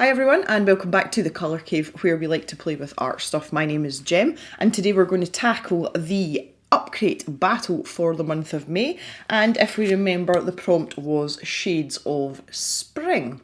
Hi everyone and welcome back to the Colour Cave where we like to play with art stuff. My name is Jem and today we're going to tackle the Upcrate battle for the month of May, and if we remember the prompt was Shades of Spring.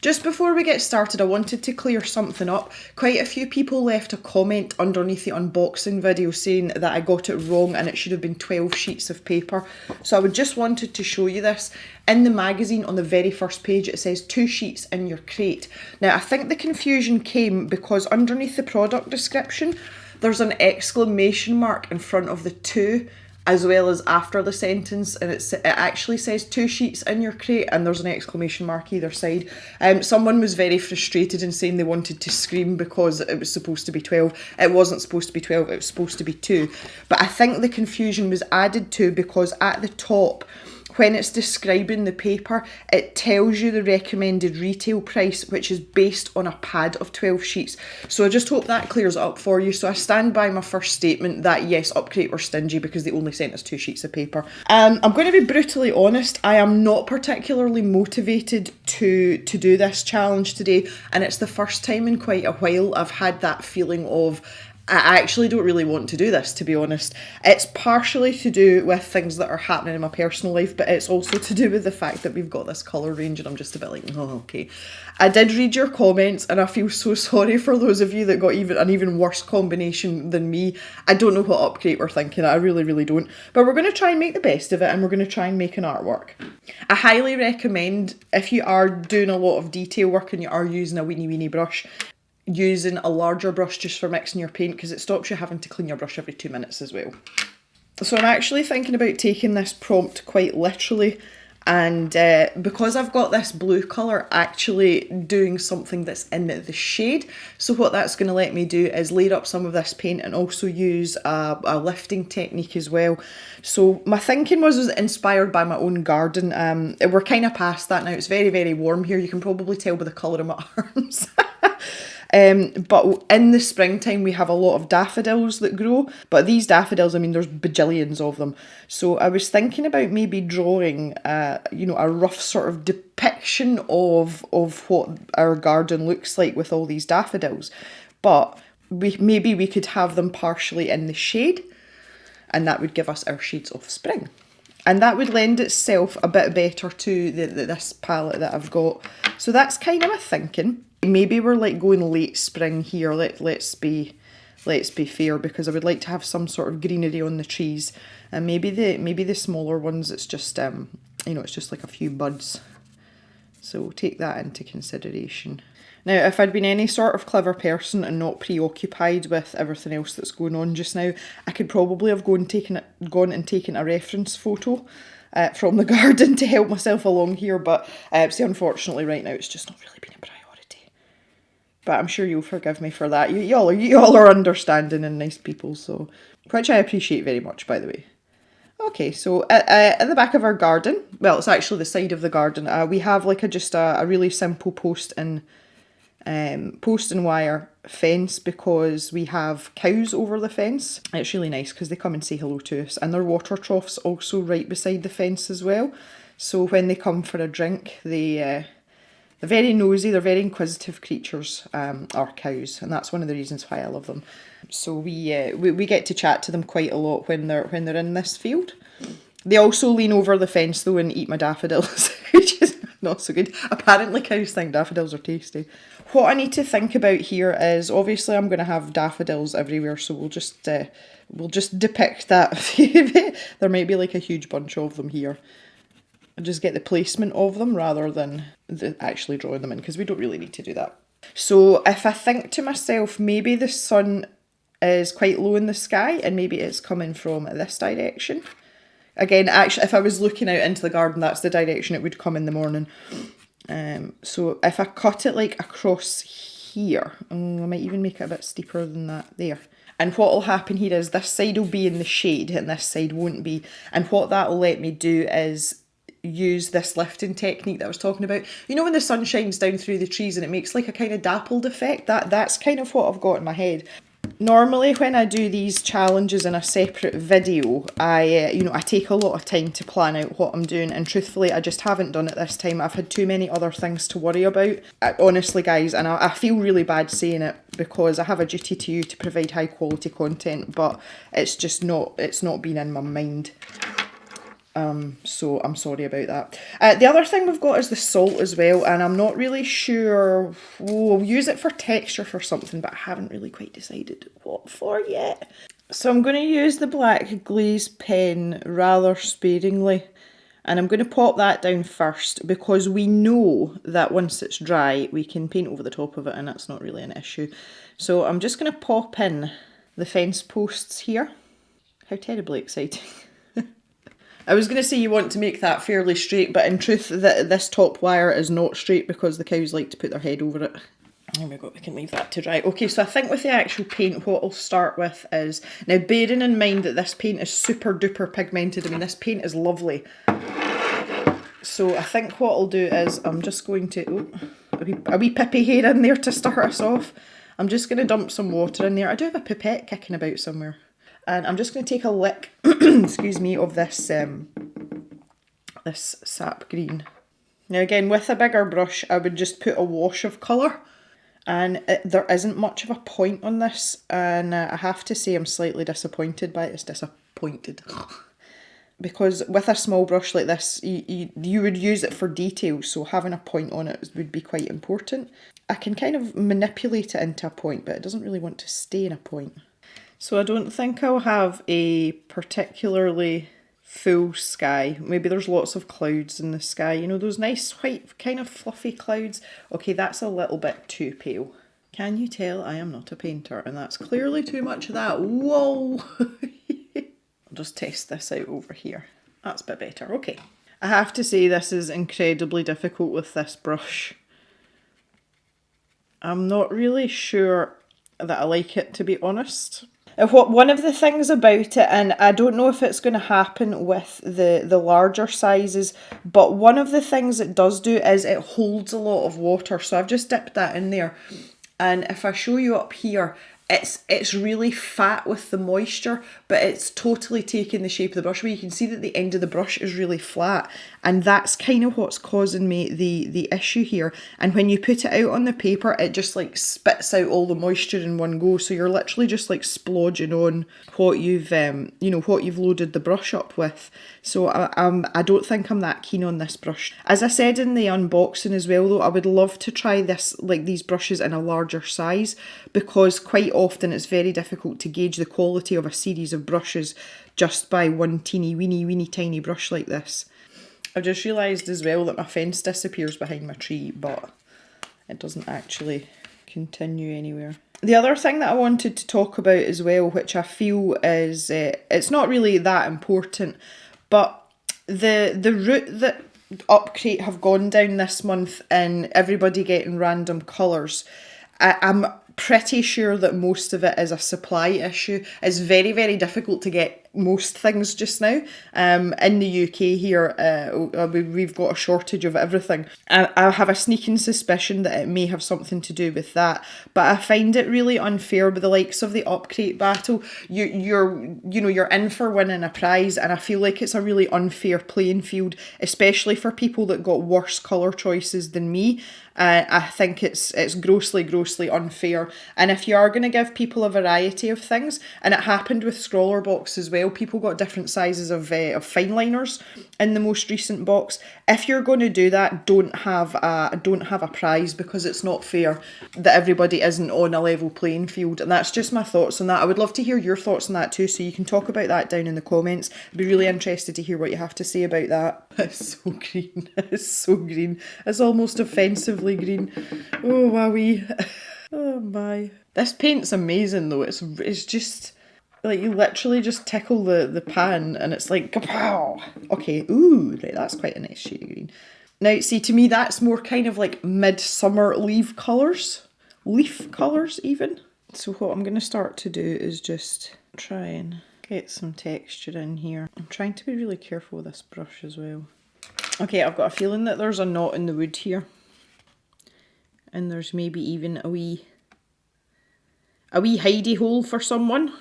Just before we get started, I wanted to clear something up. Quite a few people left a comment underneath the unboxing video saying that I got it wrong and it should have been 12 sheets of paper. So I would just wanted to show you this. In the magazine on the very first page it says 2 sheets in your crate. Now I think the confusion came because underneath the product description there's an exclamation mark in front of the 2 as well as after the sentence, and it actually says 2 sheets in your crate and there's an exclamation mark either side. Someone was very frustrated and saying they wanted to scream because it was supposed to be 12. It wasn't supposed to be 12, it was supposed to be 2. But I think the confusion was added to because at the top, when it's describing the paper, it tells you the recommended retail price, which is based on a pad of 12 sheets. So I just hope that clears it up for you. So I stand by my first statement that yes, Upcrate were stingy because they only sent us 2 sheets of paper. I'm going to be brutally honest, I am not particularly motivated to do this challenge today, and it's the first time in quite a while I've had that feeling of I actually don't really want to do this, to be honest. It's partially to do with things that are happening in my personal life, but it's also to do with the fact that we've got this colour range and I'm just a bit like, oh, okay. I did read your comments and I feel so sorry for those of you that got an even worse combination than me. I don't know what Upcrate were thinking, I really, really don't. But we're going to try and make the best of it and we're going to try and make an artwork. I highly recommend, if you are doing a lot of detail work and you are using a weeny brush, using a larger brush just for mixing your paint because it stops you having to clean your brush every 2 minutes as well. So I'm actually thinking about taking this prompt quite literally, and because I've got this blue colour, actually doing something that's in the shade. So what that's going to let me do is layer up some of this paint and also use a lifting technique as well. So my thinking was inspired by my own garden. We're kind of past that now. It's very, very warm here. You can probably tell by the colour of my arms. But in the springtime we have a lot of daffodils that grow, but these daffodils, I mean, there's bajillions of them. So I was thinking about maybe drawing a rough sort of depiction of what our garden looks like with all these daffodils, but maybe we could have them partially in the shade and that would give us our shades of spring. And that would lend itself a bit better to this palette that I've got. So that's kind of my thinking. Maybe we're like going late spring here. Let's be fair, because I would like to have some sort of greenery on the trees, and maybe the smaller ones. It's just it's just like a few buds. So take that into consideration. Now, if I'd been any sort of clever person and not preoccupied with everything else that's going on just now, I could probably have gone and taken a reference photo from the garden to help myself along here. But see, unfortunately, right now it's just not really been a priority. But I'm sure you'll forgive me for that. Y'all are understanding and nice people, so which I appreciate very much, by the way. Okay, so at the back of our garden, well, it's actually the side of the garden. We have like a really simple post and wire fence because we have cows over the fence. It's really nice because they come and say hello to us, and their water troughs also right beside the fence as well. So when they come for a drink, they're very nosy, they're very inquisitive creatures, our cows, and that's one of the reasons why I love them. So we get to chat to them quite a lot when they're in this field. They also lean over the fence though and eat my daffodils, which is not so good. Apparently cows think daffodils are tasty. What I need to think about here is, obviously I'm going to have daffodils everywhere, so we'll just depict that. There might be like a huge bunch of them here. And just get the placement of them rather than actually drawing them in, because we don't really need to do that. So if I think to myself, maybe the sun is quite low in the sky and maybe it's coming from this direction. Again, actually, if I was looking out into the garden, that's the direction it would come in the morning. So if I cut it like across here, I might even make it a bit steeper than that there. And what will happen here is this side will be in the shade and this side won't be. And what that will let me do is use this lifting technique that I was talking about. You know when the sun shines down through the trees and it makes like a kind of dappled effect? That's kind of what I've got in my head. Normally when I do these challenges in a separate video, I take a lot of time to plan out what I'm doing, and truthfully I just haven't done it this time. I've had too many other things to worry about, honestly guys, and I feel really bad saying it because I have a duty to you to provide high quality content, but it's just not, it's not been in my mind. So I'm sorry about that. The other thing we've got is the salt as well, and I'm not really sure. We'll use it for texture for something, but I haven't really quite decided what for yet. So I'm going to use the black glaze pen rather sparingly, and I'm going to pop that down first because we know that once it's dry we can paint over the top of it and that's not really an issue. So I'm just going to pop in the fence posts here. How terribly exciting. I was going to say you want to make that fairly straight, but in truth this top wire is not straight because the cows like to put their head over it. There we go, we can leave that to dry. Okay, so I think with the actual paint what I'll start with is, now bearing in mind that this paint is super duper pigmented, I mean this paint is lovely. So I think what I'll do is I'm just going to, a wee pippy hair in there to start us off. I'm just going to dump some water in there. I do have a pipette kicking about somewhere. And I'm just going to take a lick, excuse me, of this this sap green. Now again, with a bigger brush, I would just put a wash of colour. And there isn't much of a point on this. And I have to say I'm slightly disappointed by it. It's disappointed. Because with a small brush like this, you would use it for detail. So having a point on it would be quite important. I can kind of manipulate it into a point, but it doesn't really want to stay in a point. So I don't think I'll have a particularly full sky. Maybe there's lots of clouds in the sky. You know, those nice white kind of fluffy clouds. Okay, that's a little bit too pale. Can you tell I am not a painter? And that's clearly too much of that. Whoa! I'll just test this out over here. That's a bit better. Okay. I have to say this is incredibly difficult with this brush. I'm not really sure that I like it, to be honest. One of the things about it, and I don't know if it's going to happen with the larger sizes, but one of the things it does do is it holds a lot of water. So I've just dipped that in there. And if I show you up here, it's really fat with the moisture, but it's totally taken the shape of the brush. Where you can see that the end of the brush is really flat, and that's kind of what's causing me the issue here. And when you put it out on the paper, it just like spits out all the moisture in one go. So you're literally just like splodging on what you've what you've loaded the brush up with. So I don't think I'm that keen on this brush. As I said in the unboxing as well though, I would love to try this, like these brushes in a larger size, because quite often it's very difficult to gauge the quality of a series of brushes just by one teeny weeny tiny brush like this. I've just realised as well that my fence disappears behind my tree, but it doesn't actually continue anywhere. The other thing that I wanted to talk about as well, which I feel is, it's not really that important, but the route that Upcrate have gone down this month in everybody getting random colours, I'm pretty sure that most of it is a supply issue. It's very, very difficult to get most things just now. In the UK here, we've got a shortage of everything. I have a sneaking suspicion that it may have something to do with that, but I find it really unfair with the likes of the Upcrate battle. You're in for winning a prize, and I feel like it's a really unfair playing field, especially for people that got worse colour choices than me. I think it's grossly unfair. And if you are going to give people a variety of things, and it happened with Scrawler Box as well, people got different sizes of fine liners in the most recent box. If you're going to do that, don't have a prize, because it's not fair that everybody isn't on a level playing field. And that's just my thoughts on that. I would love to hear your thoughts on that too, so you can talk about that down in the comments. I'd be really interested to hear what you have to say about that. It's so green. It's so green. It's almost offensively green. Oh, wowee. Oh my. This paint's amazing though. It's just like you literally just tickle the pan and it's like kapow. Okay, ooh, right, that's quite a nice shade of green. Now, see, to me that's more kind of like midsummer leaf colours even. So what I'm going to start to do is just try and get some texture in here. I'm trying to be really careful with this brush as well. Okay, I've got a feeling that there's a knot in the wood here. And there's maybe even a wee a wee hidey hole for someone.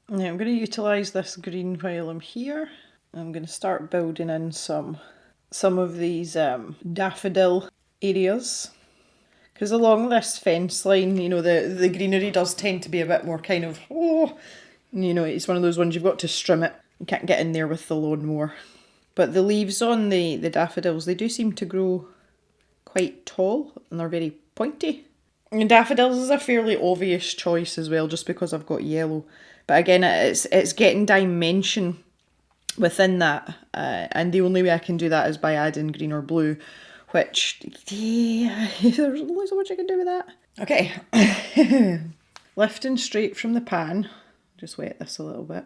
Now I'm going to utilise this green while I'm here. I'm going to start building in some of these daffodil areas. Because along this fence line, you know, the greenery does tend to be a bit more kind of, oh, you know, it's one of those ones you've got to strim it. You can't get in there with the lawnmower. But the leaves on the daffodils, they do seem to grow quite tall and they're very pointy. And daffodils is a fairly obvious choice as well, just because I've got yellow. But again, it's getting dimension within that. And the only way I can do that is by adding green or blue. Which, yeah, there's only so much I can do with that. Okay, lifting straight from the pan. Just wet this a little bit.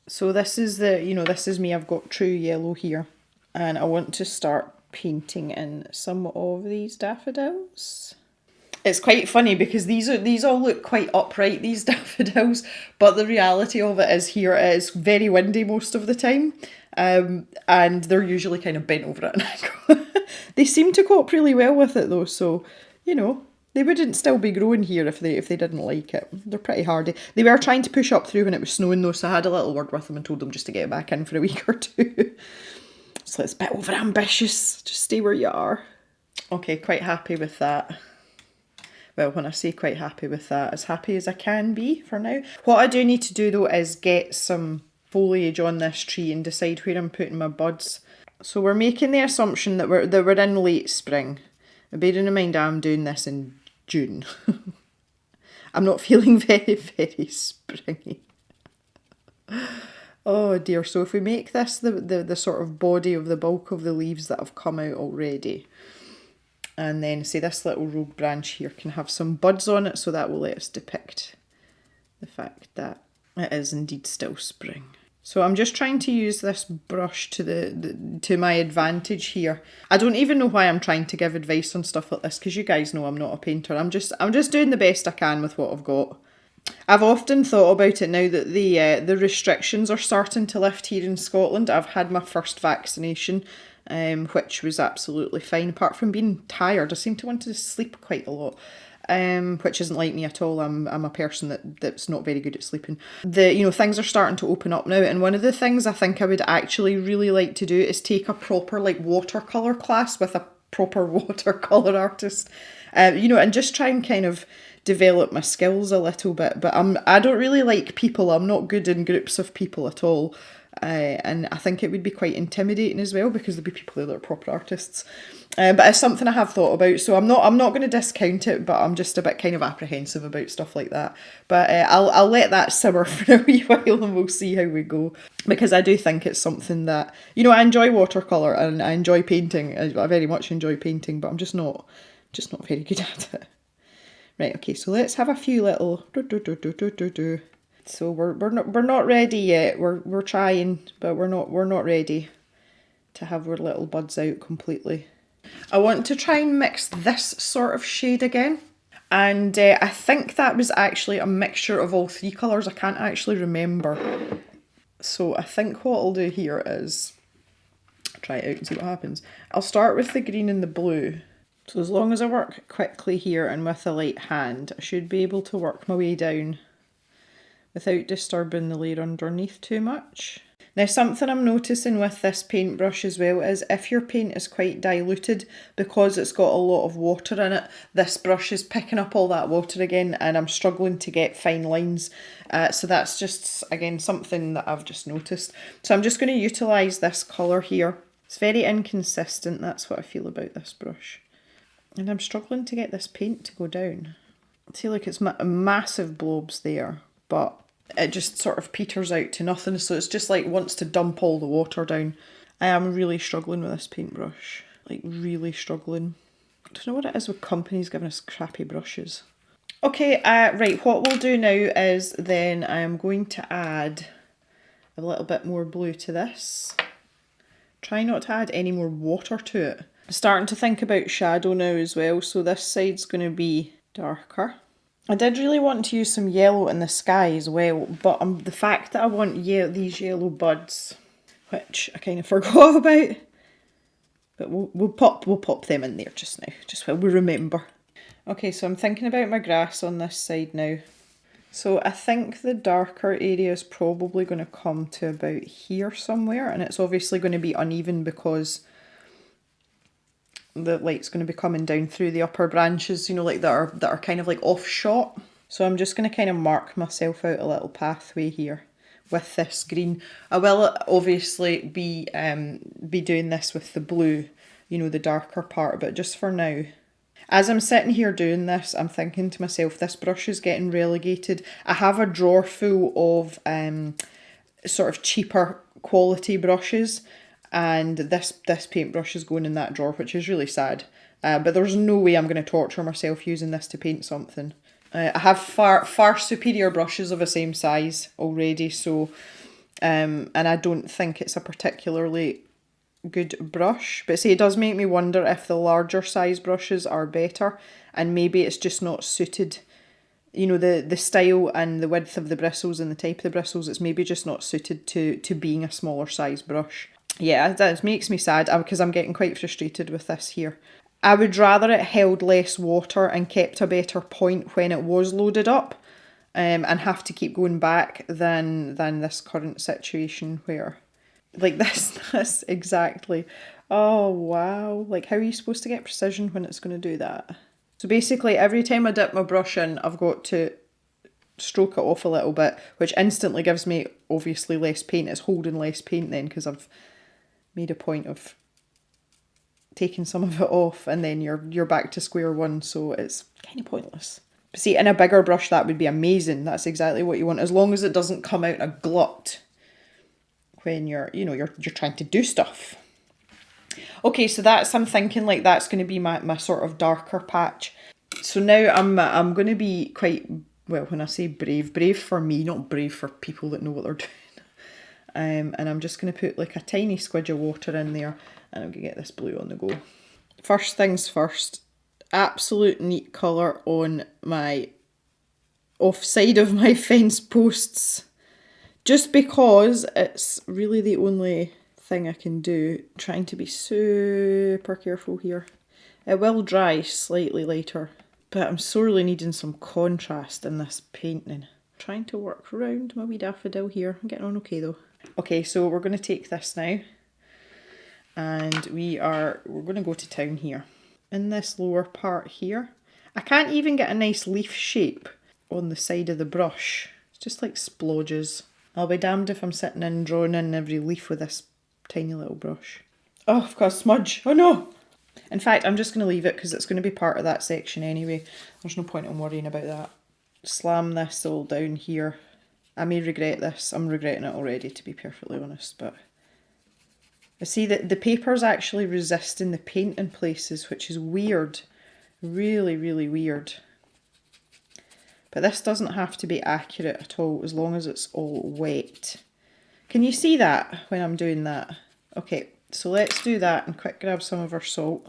So this is this is me. I've got true yellow here. And I want to start painting in some of these daffodils. It's quite funny because these all look quite upright, these daffodils, but the reality of it is here it is very windy most of the time. And they're usually kind of bent over at an angle. They seem to cope really well with it though, so, you know, they wouldn't still be growing here if they didn't like it. They're pretty hardy. They were trying to push up through when it was snowing though, so I had a little word with them and told them just to get back in for a week or two. So it's a bit over ambitious, just stay where you are. Okay, quite happy with that. Well, when I say quite happy with that, as happy as I can be for now. What I do need to do though is get some foliage on this tree and decide where I'm putting my buds. So we're making the assumption that we're in late spring. Bearing in mind I'm doing this in June. I'm not feeling very, very springy. Oh dear, so if we make this the sort of body of the bulk of the leaves that have come out already, and then say this little rogue branch here can have some buds on it, so that will let us depict the fact that it is indeed still spring. So I'm just trying to use this brush to my advantage here. I don't even know why I'm trying to give advice on stuff like this, because you guys know I'm not a painter. I'm just doing the best I can with what I've got. I've often thought about it now that the restrictions are starting to lift here in Scotland. I've had my first vaccination, which was absolutely fine. Apart from being tired, I seem to want to sleep quite a lot. Which isn't like me at all. I'm a person that's not very good at sleeping. Things are starting to open up now, and one of the things I think I would actually really like to do is take a proper watercolour class with a proper watercolour artist, and just try and kind of develop my skills a little bit. But I don't really like people. I'm not good in groups of people at all. And I think it would be quite intimidating as well, because there'd be people there that are proper artists. But it's something I have thought about, so I'm not going to discount it, but I'm just a bit kind of apprehensive about stuff like that. But I'll let that simmer for a wee while and we'll see how we go, because I do think it's something that, I enjoy watercolour and I enjoy painting. I very much enjoy painting, but I'm just not very good at it. Right, okay, so let's have a few little So we're not ready yet. We're trying, but we're not ready to have our little buds out completely. I want to try and mix this sort of shade again, and I think that was actually a mixture of all three colours. I can't actually remember. So I think what I'll do here is try it out and see what happens. I'll start with the green and the blue. So as long as I work quickly here and with a light hand, I should be able to work my way down without disturbing the layer underneath too much. Now, something I'm noticing with this paintbrush as well is if your paint is quite diluted, because it's got a lot of water in it, this brush is picking up all that water again, and I'm struggling to get fine lines. So that's just, again, something that I've just noticed. So I'm just going to utilise this colour here. It's very inconsistent, that's what I feel about this brush. And I'm struggling to get this paint to go down. See, like, it's massive blobs there, but it just sort of peters out to nothing, so it's just like wants to dump all the water down. I am really struggling with this paintbrush, like really struggling. I don't know what it is with companies giving us crappy brushes. Okay, right, what we'll do now is then I am going to add a little bit more blue to this. Try not to add any more water to it. I'm starting to think about shadow now as well, so this side's going to be darker. I did really want to use some yellow in the sky as well, but the fact that I want these yellow buds, which I kind of forgot about, but we'll pop them in there just now, just while we remember. Okay, so I'm thinking about my grass on this side now. So I think the darker area is probably going to come to about here somewhere, and it's obviously going to be uneven because the light's going to be coming down through the upper branches, you know, like that are kind of like off shot. So I'm just going to kind of mark myself out a little pathway here with this green. I will obviously be doing this with the blue, you know, the darker part, but just for now. As I'm sitting here doing this, I'm thinking to myself, this brush is getting relegated. I have a drawer full of sort of cheaper quality brushes, and this paintbrush is going in that drawer, which is really sad. But there's no way I'm going to torture myself using this to paint something. I have far superior brushes of the same size already, so and I don't think it's a particularly good brush. But see, it does make me wonder if the larger size brushes are better, and maybe it's just not suited, you know, the style and the width of the bristles and the type of the bristles, it's maybe just not suited to being a smaller size brush. Yeah, that makes me sad because I'm getting quite frustrated with this here. I would rather it held less water and kept a better point when it was loaded up, and have to keep going back than this current situation where, like this exactly. Oh wow, like how are you supposed to get precision when it's going to do that? So basically every time I dip my brush in, I've got to stroke it off a little bit, which instantly gives me obviously less paint. It's holding less paint then because I've made a point of taking some of it off, and then you're back to square one, so it's kind of pointless. But see, in a bigger brush that would be amazing. That's exactly what you want, as long as it doesn't come out a glut when you're trying to do stuff. Okay, so I'm thinking like that's going to be my sort of darker patch. So now I'm going to be quite, well, when I say brave for me, not brave for people that know what they're doing. And I'm just going to put like a tiny squidge of water in there, and I'm going to get this blue on the go. First things first, absolute neat colour on my offside of my fence posts. Just because it's really the only thing I can do. Trying to be super careful here. It will dry slightly later, but I'm sorely needing some contrast in this painting. Trying to work around my wee daffodil here. I'm getting on okay though. Okay, so we're going to take this now, and we're going to go to town here. In this lower part here, I can't even get a nice leaf shape on the side of the brush. It's just like splodges. I'll be damned if I'm sitting and drawing in every leaf with this tiny little brush. Oh, I've got a smudge. Oh no! In fact, I'm just going to leave it because it's going to be part of that section anyway. There's no point in worrying about that. Slam this all down here. I may regret this. I'm regretting it already, to be perfectly honest, but I see that the paper's actually resisting the paint in places, which is weird. Really, really weird. But this doesn't have to be accurate at all, as long as it's all wet. Can you see that when I'm doing that? Okay, so let's do that and quick grab some of our salt.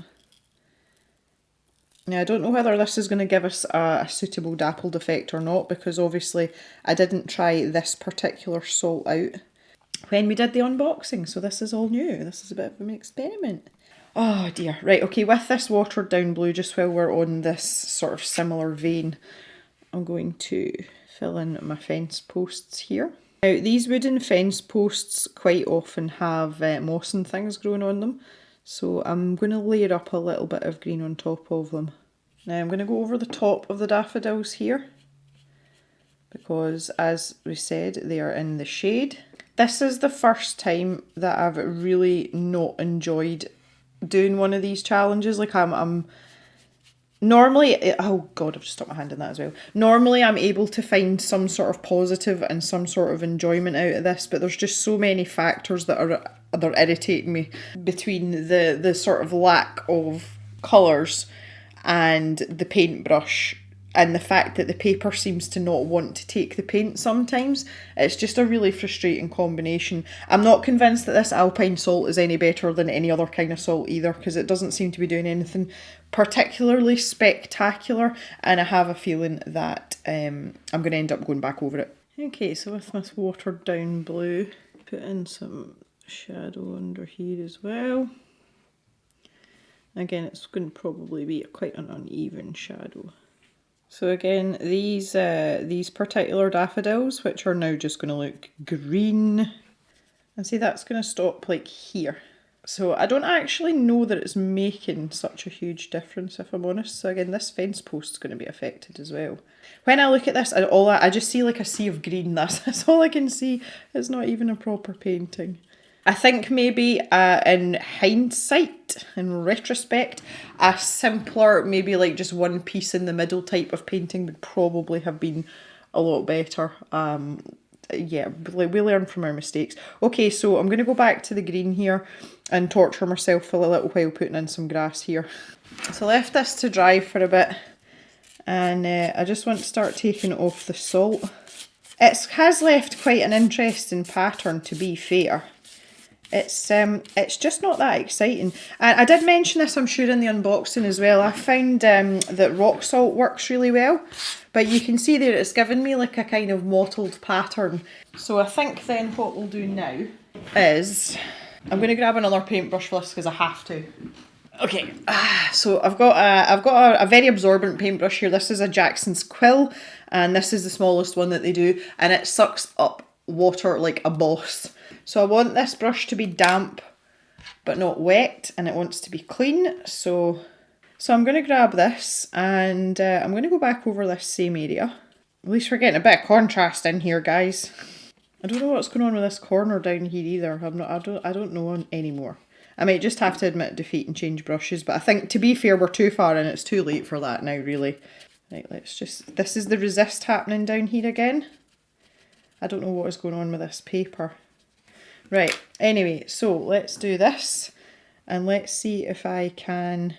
Now, I don't know whether this is going to give us a suitable dappled effect or not, because obviously I didn't try this particular salt out when we did the unboxing, so this is all new. This is a bit of an experiment. Oh dear. Right, okay, with this watered down blue, just while we're on this sort of similar vein, I'm going to fill in my fence posts here. Now, these wooden fence posts quite often have moss and things growing on them, so I'm going to layer up a little bit of green on top of them. Now I'm going to go over the top of the daffodils here, because as we said, they are in the shade. This is the first time that I've really not enjoyed doing one of these challenges. Like I'm normally, oh god, I've just stuck my hand in that as well. Normally I'm able to find some sort of positive and some sort of enjoyment out of this, but there's just so many factors that are irritating me, between the sort of lack of colours and the paintbrush, and the fact that the paper seems to not want to take the paint sometimes. It's just a really frustrating combination. I'm not convinced that this alpine salt is any better than any other kind of salt either, because it doesn't seem to be doing anything particularly spectacular, and I have a feeling that I'm going to end up going back over it. Okay, so with this watered down blue, put in some shadow under here as well. Again, it's going to probably be quite an uneven shadow. So again, these particular daffodils, which are now just going to look green, and see that's going to stop like here. So I don't actually know that it's making such a huge difference, if I'm honest. So again, this fence post is going to be affected as well. When I look at this, I just see like a sea of green. That's all I can see. It's not even a proper painting. I think maybe in hindsight, in retrospect, a simpler, maybe like just one piece in the middle type of painting would probably have been a lot better. Yeah, we learn from our mistakes. Okay, so I'm going to go back to the green here and torture myself for a little while putting in some grass here. So I left this to dry for a bit, and I just want to start taking off the salt. It has left quite an interesting pattern, to be fair. It's just not that exciting. And I did mention this, I'm sure, in the unboxing as well. I found that rock salt works really well, but you can see there it's given me like a kind of mottled pattern. So I think then what we'll do now is I'm going to grab another paintbrush for this because I have to. Okay, so I've got a very absorbent paintbrush here. This is a Jackson's Quill, and this is the smallest one that they do, and it sucks up water like a boss. So I want this brush to be damp but not wet, and it wants to be clean. So I'm going to grab this, and I'm going to go back over this same area. At least we're getting a bit of contrast in here, guys. I don't know what's going on with this corner down here either. I don't know anymore. I might just have to admit defeat and change brushes, but I think, to be fair, we're too far in. It's too late for that now, really. Right, this is the resist happening down here again. I don't know what is going on with this paper. Right, anyway, so let's do this, and let's see if I can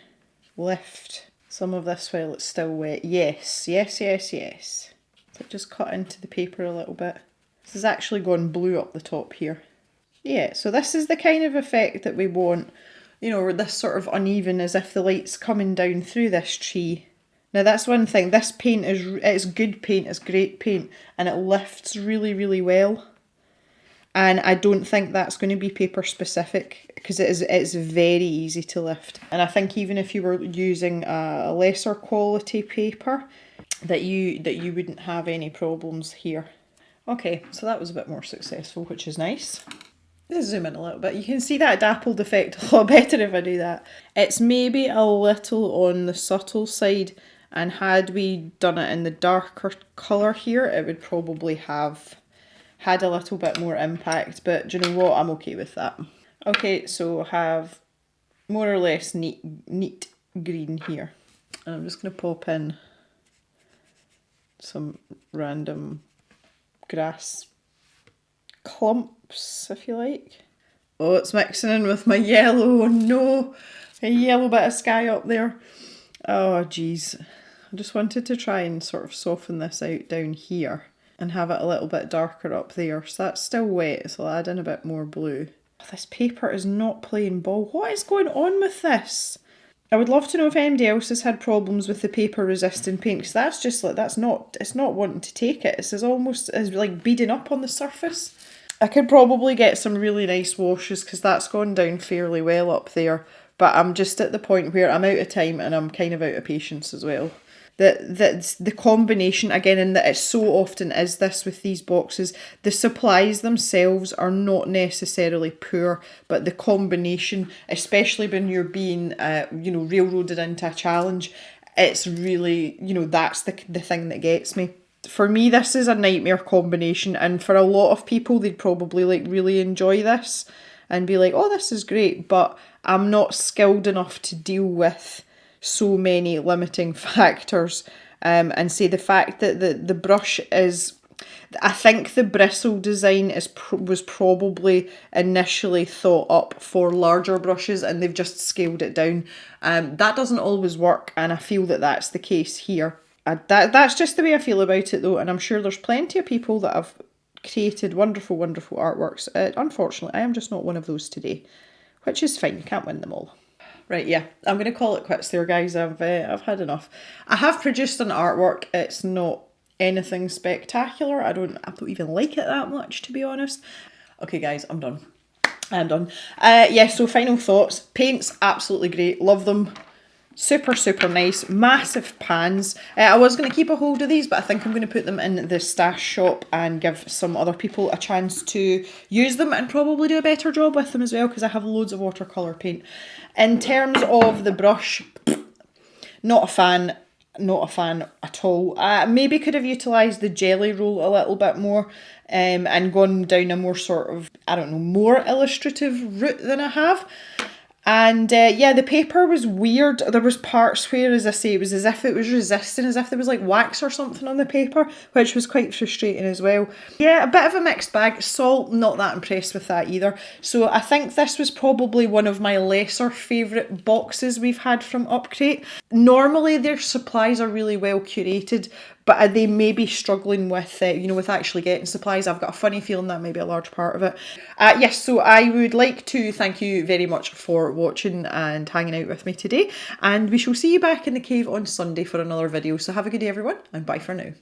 lift some of this while it's still wet. Yes. So just cut into the paper a little bit. This has actually gone blue up the top here. Yeah, so this is the kind of effect that we want, you know, this sort of uneven, as if the light's coming down through this tree. Now that's one thing, this paint it's good paint, it's great paint, and it lifts really, really well. And I don't think that's going to be paper specific, because it's very easy to lift. And I think even if you were using a lesser quality paper, that you wouldn't have any problems here. Okay, so that was a bit more successful, which is nice. Let's zoom in a little bit. You can see that dappled effect a lot better if I do that. It's maybe a little on the subtle side, and had we done it in the darker colour here, it would probably have had a little bit more impact, but do you know what? I'm okay with that. Okay, so have more or less neat green here. And I'm just going to pop in some random grass clumps, if you like. Oh, it's mixing in with my yellow. Oh no, a yellow bit of sky up there. Oh geez, I just wanted to try and sort of soften this out down here and have it a little bit darker up there. So that's still wet, so I'll add in a bit more blue. This paper is not playing ball. What is going on with this? I would love to know if anybody else has had problems with the paper resistant paint, because that's just like, it's not wanting to take it. It's almost as like beading up on the surface. I could probably get some really nice washes, because that's gone down fairly well up there, but I'm just at the point where I'm out of time and I'm kind of out of patience as well. The combination, again, and that it so often is this with these boxes, the supplies themselves are not necessarily poor, but the combination, especially when you're being railroaded into a challenge, it's really, that's the thing that gets me. For me, this is a nightmare combination, and for a lot of people, they'd probably really enjoy this and be like, oh, this is great, but I'm not skilled enough to deal with so many limiting factors, and say the fact that the brush is, I think the bristle design was probably initially thought up for larger brushes, and they've just scaled it down. That doesn't always work, and I feel that that's the case here. That's just the way I feel about it though, and I'm sure there's plenty of people that have created wonderful, wonderful artworks. Unfortunately, I am just not one of those today, which is fine, you can't win them all. Right, yeah, I'm going to call it quits there, guys. I've had enough. I have produced an artwork. It's not anything spectacular. I don't even like it that much, to be honest. Okay, guys, I'm done. I'm done. Yeah, so final thoughts. Paints, absolutely great. Love them. Super, super nice. Massive pans. I was going to keep a hold of these, but I think I'm going to put them in the stash shop and give some other people a chance to use them and probably do a better job with them as well, because I have loads of watercolour paint. In terms of the brush, not a fan. Not a fan at all. Maybe could have utilised the jelly roll a little bit more and gone down a more sort of, I don't know, more illustrative route than I have. And yeah, the paper was weird. There was parts where, as I say, it was as if it was resisting, as if there was like wax or something on the paper, which was quite frustrating as well. Yeah, a bit of a mixed bag. Salt, not that impressed with that either. So I think this was probably one of my lesser favourite boxes we've had from Upcrate. Normally their supplies are really well curated, but they may be struggling with, with actually getting supplies. I've got a funny feeling that may be a large part of it. Yes, so I would like to thank you very much for watching and hanging out with me today. And we shall see you back in the cave on Sunday for another video. So have a good day, everyone, and bye for now.